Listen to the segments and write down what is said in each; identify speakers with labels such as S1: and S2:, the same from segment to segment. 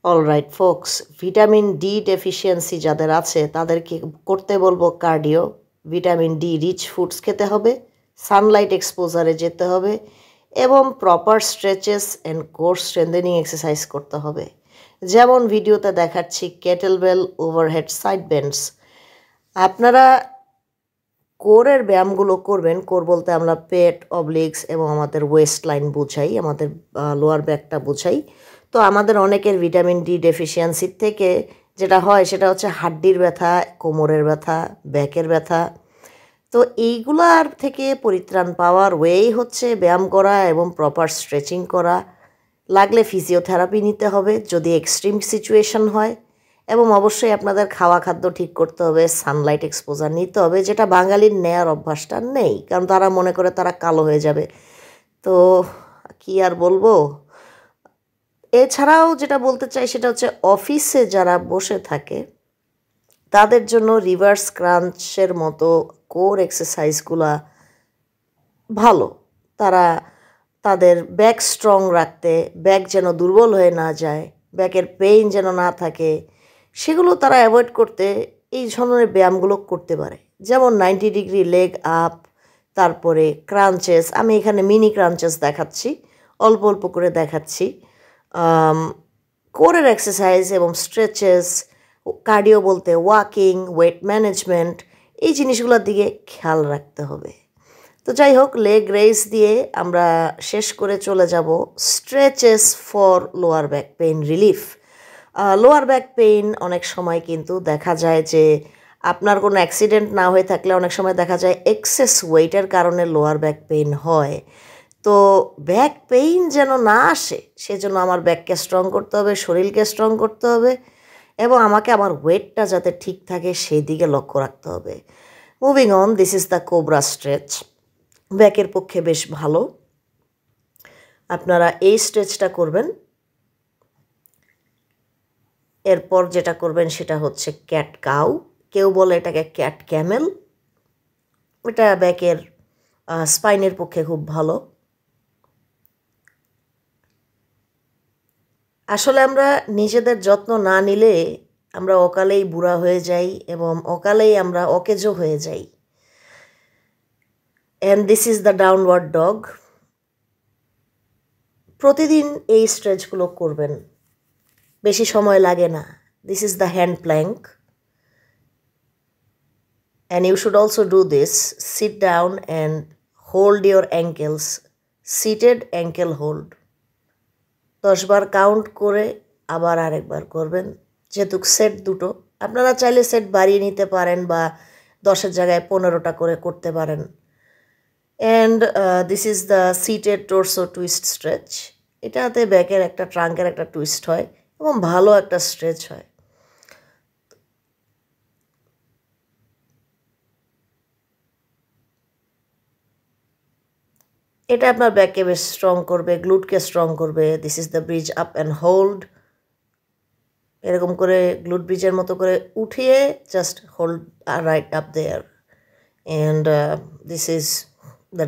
S1: Alright folks, vitamin D deficiency যাদের আছে তাদেরকে করতে বলবো cardio. Vitamin D rich foods খেতে হবে, সানলাইট এক্সপোজারে যেতে হবে এবং proper stretches and core strengthening exercise করতে হবে। যেমন ভিডিওতে দেখাচ্ছি কেটেলবেল ওভারহেড সাইড বেন্ডস। আপনারা কোরের ব্যায়ামগুলো করবেন। কোর বলতে আমরা পেট, অবলিক্স এবং আমাদের ওয়েস্ট লাইন বোঝাই, আমাদের লোয়ার ব্যাকটা বোঝাই। তো আমাদের অনেকের ভিটামিন ডি ডেফিসিয়েন্সির থেকে যেটা হয় সেটা হচ্ছে হাড্ডির ব্যথা, কোমরের ব্যথা, ব্যাকের ব্যথা। তো এইগুলার থেকে পরিত্রাণ পাওয়ার ওয়েই হচ্ছে ব্যায়াম করা এবং প্রপার স্ট্রেচিং করা। লাগলে ফিজিওথেরাপি নিতে হবে যদি এক্সট্রিম সিচুয়েশন হয়, এবং অবশ্যই আপনাদের খাওয়া খাদ্য ঠিক করতে হবে, সানলাইট এক্সপোজার নিতে হবে, যেটা বাঙালির নেয়ার অভ্যাসটা নেই, কারণ তারা মনে করে তারা কালো হয়ে যাবে। তো কি আর বলবো। এছাড়াও যেটা বলতে চাই সেটা হচ্ছে অফিসে যারা বসে থাকে তাদের জন্য রিভার্স ক্রাঞ্চের মতো কোর এক্সারসাইজগুলা ভালো। তারা তাদের ব্যাক স্ট্রং রাখতে, ব্যাক যেন দুর্বল হয়ে না যায়, ব্যাকের পেইন যেন না থাকে, সেগুলো তারা অ্যাভয়েড করতে এই ধরনের ব্যায়ামগুলো করতে পারে। যেমন 90 ডিগ্রি লেগ আপ, তারপরে ক্রাঞ্চেস। আমি এখানে মিনি ক্রাঞ্চেস দেখাচ্ছি, অল্প অল্প করে দেখাচ্ছি। কোরের এক্সারসাইজ এবং স্ট্রেচেস, কার্ডিও বলতে ওয়াকিং, ওয়েট ম্যানেজমেন্ট, এই জিনিসগুলোর দিকে খেয়াল রাখতে হবে। তো যাই হোক, লেগ রেইজ দিয়ে আমরা শেষ করে চলে যাব stretches for lower back pain relief. Lower back pain অনেক সময় কিন্তু দেখা যায় যে আপনার কোনো অ্যাক্সিডেন্ট না হয়ে থাকলে অনেক সময় দেখা যায় এক্সেস ওয়েটের কারণে লোয়ার ব্যাক পেইন হয়। তো ব্যাক পেইন যেন না আসে সেজন্য আমার ব্যাককে স্ট্রং করতে হবে, শরীরকে স্ট্রং করতে হবে, এবং আমাকে আমার ওয়েটটা যাতে ঠিক থাকে সেই দিকে লক্ষ্য রাখতে হবে। Moving on, this is the cobra stretch. ব্যাকের পক্ষে বেশ ভালো। আপনারা এই স্ট্রেচটা করবেন। এরপর যেটা করবেন সেটা হচ্ছে ক্যাট কাউ, কেউ বলে এটাকে ক্যাট ক্যামেল। এটা ব্যাকের স্পাইনের পক্ষে খুব ভালো। আসলে আমরা নিজেদের যত্ন না নিলে আমরা অকালেই বুড়া হয়ে যাই এবং অকালেই আমরা অকেজো হয়ে যাই। And this is the downward dog. প্রতিদিন এই স্ট্রেচগুলো করবেন, বেশি সময় লাগে না। This is the hand plank, and you should also do this. Sit down and hold your ankles, seated ankle hold. 10 বার কাউন্ট করে আবার আরেকবার করবেন। যেহেতু সেট দুটো, আপনারা চাইলে সেট বাড়িয়ে নিতে পারেন বা 10-এর জায়গায় 15টা করে করতে পারেন। And this is the seated torso twist stretch. এটাতে ব্যাকের একটা ট্রাঙ্কের একটা টুইস্ট হয় এবং ভালো একটা স্ট্রেচ হয়। এটা আপনার ব্যাককে বেশ স্ট্রং করবে, গ্লুটকে স্ট্রং করবে। This is the bridge up and hold. এরকম করে গ্লুট ব্রিজের মতো করে উঠিয়ে just hold right up there. And this is the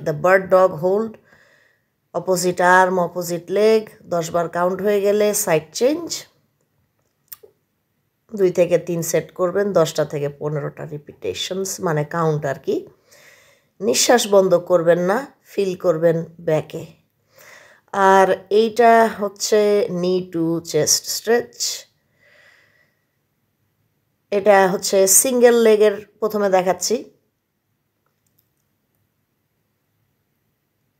S1: the bird dog hold. Opposite arm, opposite leg, 10 বার কাউন্ট হয়ে গেলে সাইড চেঞ্জ। 2 থেকে 3 সেট করবেন, 10টা থেকে 15টা রিপিটেশনস, মানে কাউন্ট আর কি। নিঃশ্বাস বন্ধ করবেন না, ফিল করবেন ব্যাকে। আর এইটা হচ্ছে নি টু চেস্ট স্ট্রেচ। এটা হচ্ছে সিঙ্গেল লেগের প্রথমে দেখাচ্ছি।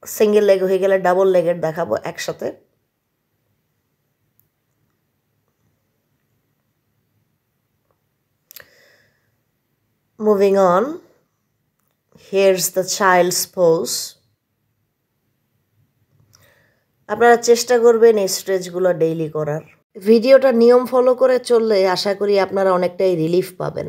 S1: সিঙ্গেল লেগ হয়ে গেলে ডাবল লেগের দেখাবো একসাথে। Moving on, here's the child's pose. আপনারা চেষ্টা করবেন এই স্ট্রেচগুলো ডেইলি করার। ভিডিওটা নিয়ম ফলো করে চললে আশা করি আপনারা অনেকটাই রিলিফ পাবেন।